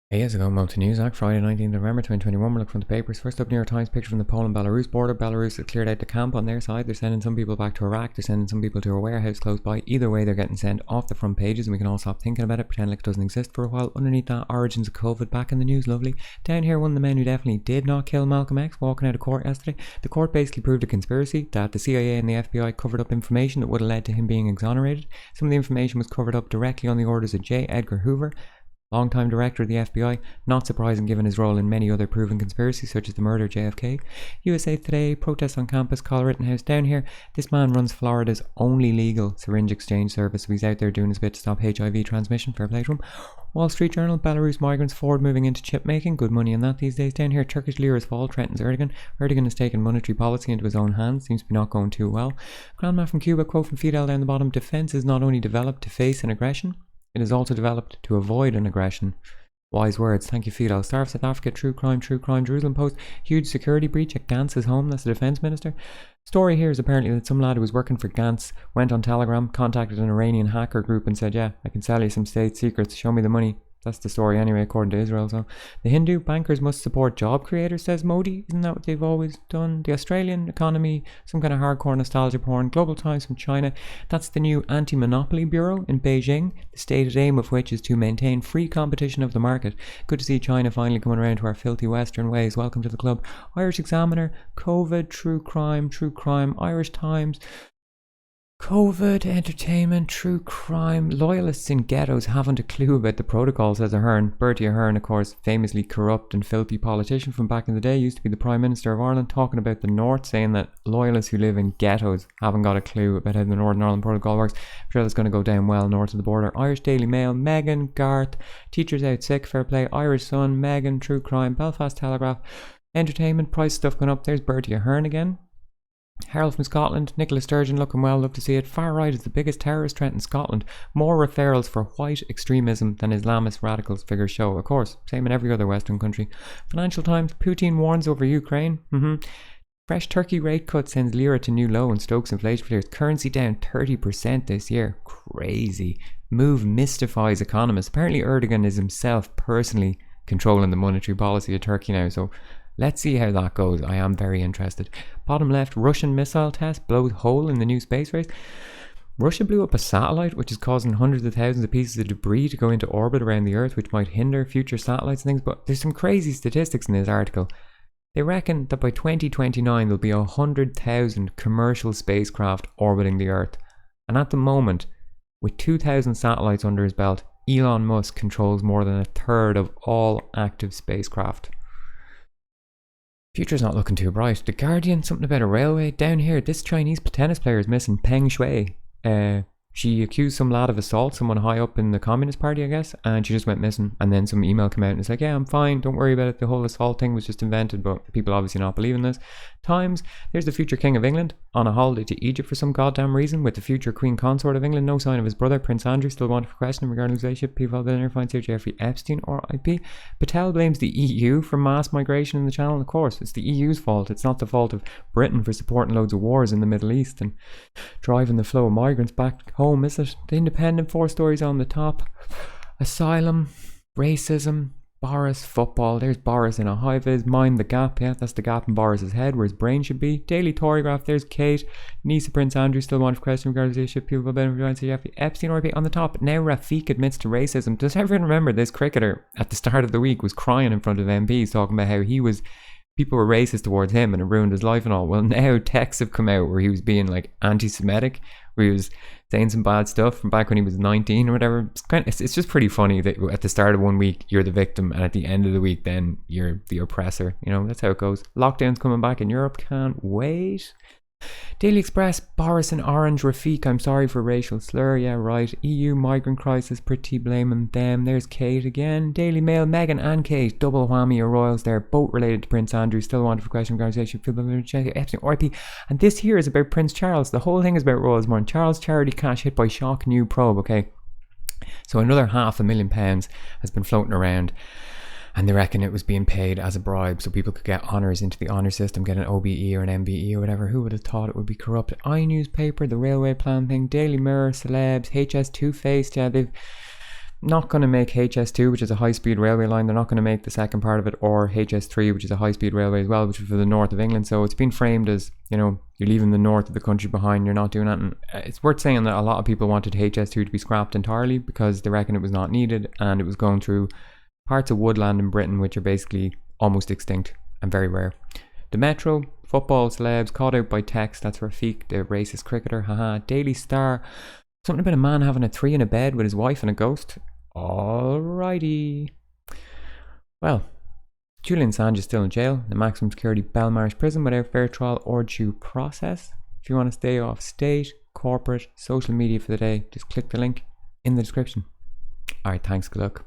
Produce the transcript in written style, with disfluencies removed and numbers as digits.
Hey, how's it going? Welcome to News Act, Friday 19th November 2021. We're looking from the papers. First up, New York Times picture from the Poland-Belarus border. Belarus has cleared out the camp on their side. They're sending some people back to Iraq. They're sending some people to a warehouse close by. Either way, they're getting sent off the front pages and we can all stop thinking about it, pretend like it doesn't exist for a while. Underneath that, origins of COVID back in the news, lovely. Down here, one of the men who definitely did not kill Malcolm X walking out of court yesterday. The court basically proved a conspiracy that the CIA and the FBI covered up information that would have led to him being exonerated. Some of the information was covered up directly on the orders of J. Edgar Hoover, longtime director of the FBI, not surprising given his role in many other proven conspiracies such as the murder of JFK. USA Today, protests on campus, Kyle Rittenhouse. Down here, this man runs Florida's only legal syringe exchange service, so he's out there doing his bit to stop HIV transmission. Fair play to him. Wall Street Journal, Belarus migrants forward moving into chip making. Good money in that these days. Down here, Turkish lira's fall threatens Erdogan. Erdogan has taken monetary policy into his own hands. Seems to be not going too well. Grandma from Cuba, quote from Fidel down the bottom. Defense is not only developed to face an aggression, it is also developed to avoid an aggression. Wise words. Thank you, Fidel. Star of South Africa, true crime. Jerusalem Post, huge security breach at Gantz's home. That's the defense minister. Story here is apparently that some lad who was working for Gantz went on Telegram, contacted an Iranian hacker group and said, yeah, I can sell you some state secrets. Show me the money. That's the story anyway, according to Israel. So the Hindu, bankers must support job creators, says Modi. Isn't that what they've always done? The Australian economy, some kind of hardcore nostalgia porn. Global Times from China. That's the new Anti-Monopoly Bureau in Beijing, the stated aim of which is to maintain free competition of the market. Good to see China finally coming around to our filthy Western ways. Welcome to the club. Irish Examiner, COVID, true crime, Irish Times. COVID, entertainment, true crime, loyalists in ghettos haven't a clue about the protocol, says Ahern. Bertie Ahern, of course, famously corrupt and filthy politician from back in the day, used to be the Prime Minister of Ireland, talking about the North, saying that loyalists who live in ghettos haven't got a clue about how the Northern Ireland protocol works. I'm sure that's going to go down well north of the border. Irish Daily Mail, Meghan, Garth, teachers out sick, fair play. Irish Sun, Meghan, true crime, Belfast Telegraph, entertainment, price stuff going up. There's Bertie Ahern again. Herald from Scotland, Nicola Sturgeon looking well, love to see it. Far right is the biggest terrorist threat in Scotland. More referrals for white extremism than Islamist radicals figures show. Of course, same in every other Western country. Financial Times, Putin warns over Ukraine. Fresh Turkey rate cut sends lira to new low and stokes inflation fears. Currency down 30% this year. Crazy. Move mystifies economists. Apparently Erdogan is himself personally controlling the monetary policy of Turkey now, so let's see how that goes. I am very interested. Bottom left, Russian missile test blows hole in the new space race. Russia blew up a satellite which is causing hundreds of thousands of pieces of debris to go into orbit around the Earth, which might hinder future satellites and things. But there's some crazy statistics in this article. They reckon that by 2029 there'll be 100,000 commercial spacecraft orbiting the Earth. And at the moment, with 2,000 satellites under his belt, Elon Musk controls more than a third of all active spacecraft. Future's not looking too bright. The Guardian, something about a railway. Down here, this Chinese tennis player is missing, Peng Shuai. She accused some lad of assault, someone high up in the Communist Party, I guess, and she just went missing. And then some email came out and it's like, yeah, I'm fine, don't worry about it. The whole assault thing was just invented, but people obviously not believing this. Times, there's the future King of England on a holiday to Egypt for some goddamn reason with the future Queen Consort of England. No sign of his brother, Prince Andrew, still wanted for questioning regarding his relationship. People billionaire finds here Jeffrey Epstein, RIP. Patel blames the EU for mass migration in the channel. Of course, it's the EU's fault. It's not the fault of Britain for supporting loads of wars in the Middle East and driving the flow of migrants back home, is it? The Independent, 4 stories on the top. Asylum, racism, Boris, football. There's Boris in a high vis. Mind the gap. Yeah, that's the gap in Boris's head where his brain should be. Daily Tory graph. There's Kate, niece of Prince Andrew, still wanted for question regarding the issue. People have Jeffrey Epstein, RP on the top. Now Rafiq admits to racism. Does everyone remember this cricketer at the start of the week was crying in front of MPs talking about how people were racist towards him and it ruined his life and all? Well, now texts have come out where he was being like anti-Semitic, where he was saying some bad stuff from back when he was 19 or whatever. It's just pretty funny that at the start of one week you're the victim and at the end of the week then you're the oppressor. You know, that's how it goes. Lockdown's coming back in Europe, can't wait. Daily Express, Boris and Orange, Rafiq, I'm sorry for racial slur. Yeah, right. EU migrant crisis, pretty blaming them. There's Kate again. Daily Mail, Meghan and Kate, double whammy of royals there, both related to Prince Andrew, still wanted for question regarding Epstein, RP. And this here is about Prince Charles. The whole thing is about royals more. Charles charity cash hit by shock new probe, okay? So another £500,000 has been floating around. And they reckon it was being paid as a bribe so people could get honours into the honour system, get an OBE or an MBE or whatever. Who would have thought it would be corrupt? iNewspaper, the railway plan thing, Daily Mirror, celebs, HS2 Faced. Yeah, not going to make HS2, which is a high-speed railway line. They're not going to make the second part of it, or HS3, which is a high-speed railway as well, which is for the north of England. So it's been framed as, you're leaving the north of the country behind, you're not doing that. And it's worth saying that a lot of people wanted HS2 to be scrapped entirely because they reckon it was not needed, and it was going through parts of woodland in Britain which are basically almost extinct and very rare. The Metro, football celebs caught out by text. That's Rafiq, the racist cricketer. Haha. Daily Star, something about a man having a 3 in a bed with his wife and a ghost. Alrighty. Well, Julian Assange is still in jail, the maximum security Belmarsh prison without fair trial or due process. If you want to stay off state, corporate, social media for the day, just click the link in the description. Alright, thanks, good luck.